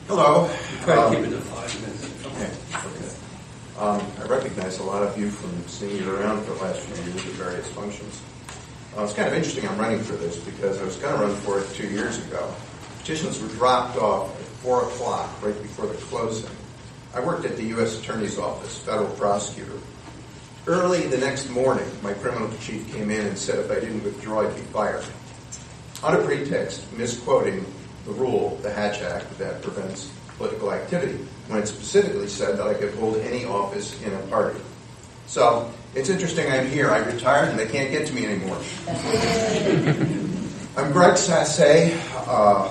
Hello. Try to keep it to 5 minutes. Okay. I recognize a lot of you from seeing you around for the last few years at various functions. It's kind of interesting I'm running for this because I was going to run for it 2 years ago. Petitions were dropped off at 4 o'clock, right before the closing. I worked at the U.S. Attorney's Office, federal prosecutor. Early the next morning, my criminal chief came in and said if I didn't withdraw, I'd be fired. On a pretext, misquoting the rule, the Hatch Act, that prevents political activity, when it specifically said that I could hold any office in a party. So, it's interesting I'm here. I retired and they can't get to me anymore. I'm Greg Sasse.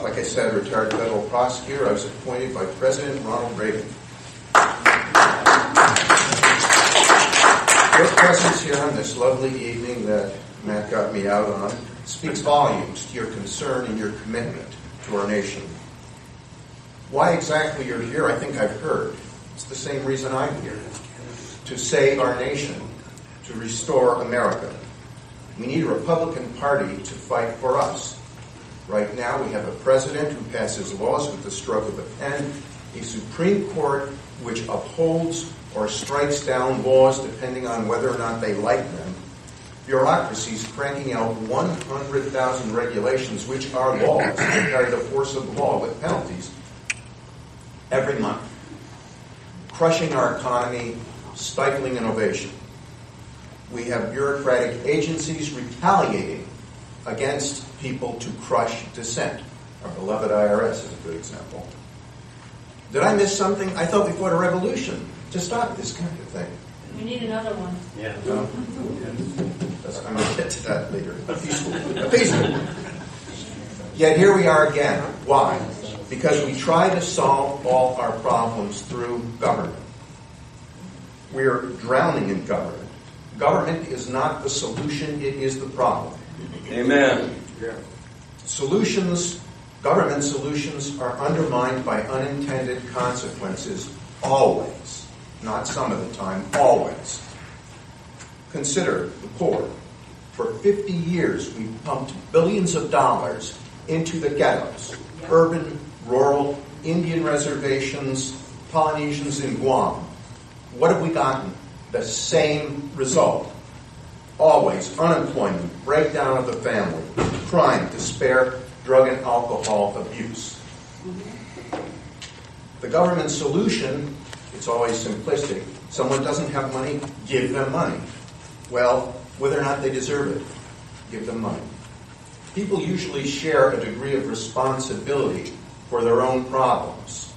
Like I said, retired federal prosecutor. I was appointed by President Ronald Reagan. Your presence here on this lovely evening that Matt got me out on speaks volumes to your concern and your commitment to our nation. Why exactly you're here, I think I've heard. It's the same reason I'm here. To save our nation, to restore America. We need a Republican Party to fight for us. Right now we have a president who passes laws with the stroke of a pen, a Supreme Court which upholds or strikes down laws depending on whether or not they like them, bureaucracies cranking out 100,000 regulations which are laws that carry the force of law with penalties every month, crushing our economy, stifling innovation. We have bureaucratic agencies retaliating against people to crush dissent. Our beloved IRS is a good example. Did I miss something? I thought we fought a revolution to stop this kind of thing. We need another one. Yeah. No? I'm going to get to that later. A peaceful one. Yet here we are again. Why? Because we try to solve all our problems through government. We're drowning in government. Government is not the solution, it is the problem. Amen. Yeah. Government solutions are undermined by unintended consequences always. Not some of the time, always. Consider the poor. For 50 years, we've pumped billions of dollars into the ghettos, urban, rural, Indian reservations, Polynesians in Guam. What have we gotten? The same result. Always unemployment, breakdown of the family, crime, despair, drug and alcohol abuse. The government solution, it's always simplistic. Someone doesn't have money, give them money. Well, whether or not they deserve it, give them money. People usually share a degree of responsibility for their own problems.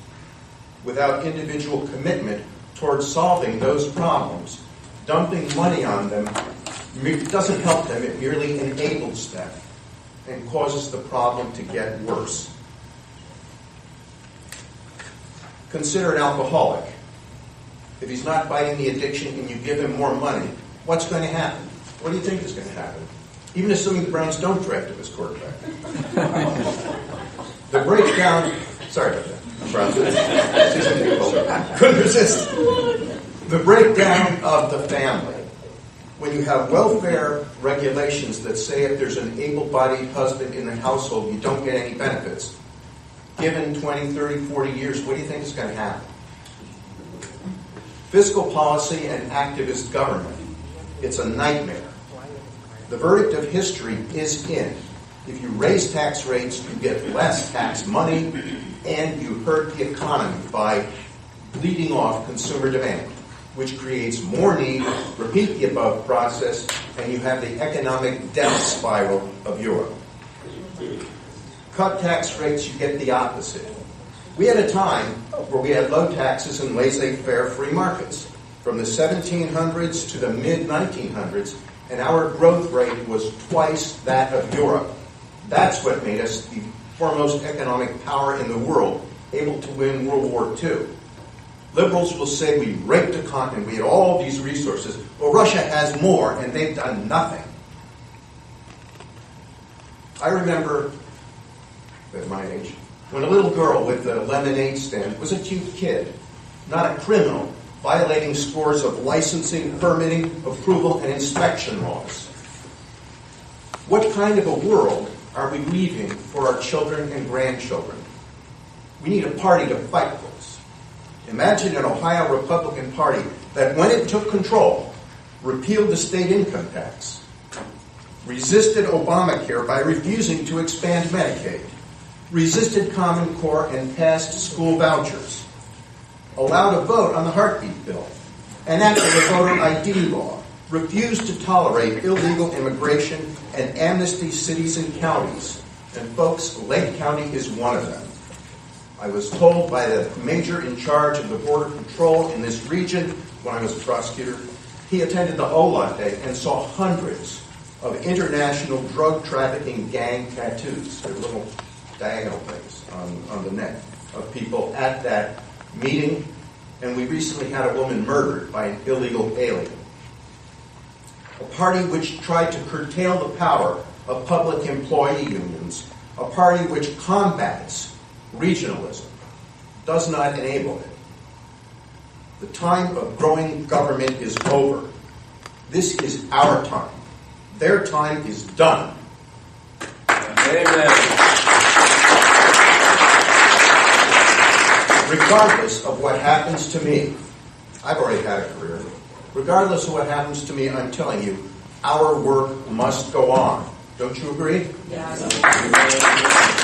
Without individual commitment towards solving those problems, dumping money on them doesn't help them, it merely enables them and causes the problem to get worse. Consider an alcoholic. If he's not fighting the addiction and you give him more money, what's going to happen? What do you think is going to happen? Even assuming the Browns don't draft him as quarterback. The breakdown... Sorry about that. Browns couldn't resist. The breakdown of the family. When you have welfare regulations that say if there's an able-bodied husband in the household, you don't get any benefits. Given 20, 30, 40 years, what do you think is going to happen? Fiscal policy and activist government. It's a nightmare. The verdict of history is in. If you raise tax rates, you get less tax money, and you hurt the economy by bleeding off consumer demand, which creates more need, repeat the above process, and you have the economic death spiral of Europe. Cut tax rates, you get the opposite. We had a time where we had low taxes and laissez-faire free markets, from the 1700s to the mid-1900s, and our growth rate was twice that of Europe. That's what made us the foremost economic power in the world, able to win World War II. Liberals will say we raped a continent, we had all these resources. Well, Russia has more, and they've done nothing. I remember, at my age, when a little girl with a lemonade stand was a cute kid, not a criminal, violating scores of licensing, permitting, approval, and inspection laws. What kind of a world are we leaving for our children and grandchildren? We need a party to fight this. Imagine an Ohio Republican Party that, when it took control, repealed the state income tax, resisted Obamacare by refusing to expand Medicaid, resisted Common Core and passed school vouchers, allowed a vote on the heartbeat bill, enacted a voter ID law, refused to tolerate illegal immigration, and amnesty cities and counties. And folks, Lake County is one of them. I was told by the major in charge of the border control in this region when I was a prosecutor, he attended the OLA Day and saw hundreds of international drug trafficking gang tattoos. They're little diagonal things on the neck of people at that meeting. And we recently had a woman murdered by an illegal alien. A party which tried to curtail the power of public employee unions. A party which combats regionalism, does not enable it. The time of growing government is over. This is our time. Their time is done. Amen. Regardless of what happens to me, I've already had a career. Regardless of what happens to me, I'm telling you, our work must go on. Don't you agree? Yes.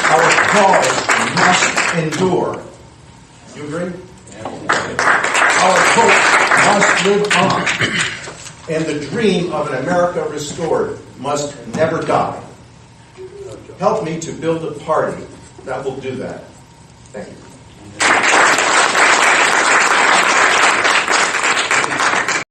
Our cause must endure. You agree? Our hope must live on. And the dream of an America restored must never die. Help me to build a party that will do that. Thank you.